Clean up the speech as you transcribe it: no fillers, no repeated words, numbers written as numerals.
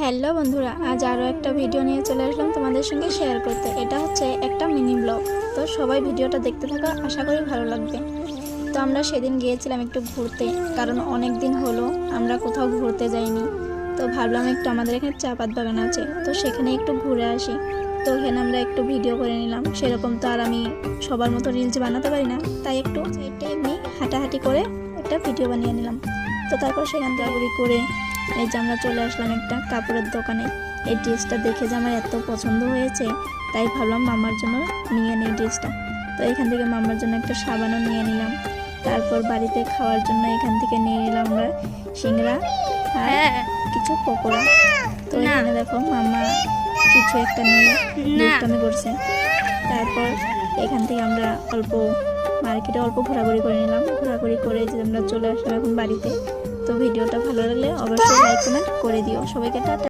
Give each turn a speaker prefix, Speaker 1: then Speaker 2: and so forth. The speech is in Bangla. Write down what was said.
Speaker 1: হ্যালো বন্ধুরা, আজ আরও একটা ভিডিও নিয়ে চলে আসলাম তোমাদের সঙ্গে শেয়ার করতে। এটা হচ্ছে একটা মিনি ব্লগ। তো সবাই ভিডিওটা দেখতে থাকা, আশা করি ভালো লাগবে। তো আমরা সেদিন গিয়েছিলাম একটু ঘুরতে, কারণ অনেক দিন হলো আমরা কোথাও ঘুরতে যাইনি। তো ভাবলাম একটু আমাদের এখানে চা পাত বাগান আছে, তো সেখানে একটু ঘুরে আসি। তো এখানে আমরা একটু ভিডিও করে নিলাম। সেরকম তো আর আমি সবার মতো রিলস বানাতে পারি না, তাই একটু সাইডে এমনি হাঁটাহাঁটি করে একটা ভিডিও বানিয়ে নিলাম। তো তারপর সেখান থেকে করে এই যে আমরা চলে আসলাম একটা কাপড়ের দোকানে। এই ড্রেসটা দেখে যে আমার এত পছন্দ হয়েছে, তাই ভাবলাম মামার জন্য নিয়ে নিই ড্রেসটা। তো এখান থেকে মামার জন্য একটা সাবানও নিয়ে নিলাম। তারপর বাড়িতে খাওয়ার জন্য এখান থেকে নিয়ে নিলাম আমরা সিংড়া আর কিছু পকোড়া। তো এখানে দেখো মামা কিছু একটা নিয়ে দুষ্টামি করছে। তারপর এখান থেকে আমরা অল্প মার্কেটে অল্প ঘোরাঘুরি করে নিলাম। ঘোরাঘুরি করে যে আমরা চলে আসলাম এখন বাড়িতে। তো ভিডিওটা ভালো লাগলে অবশ্যই লাইক কমেন্ট করে দিও। সবাইকে টাটা।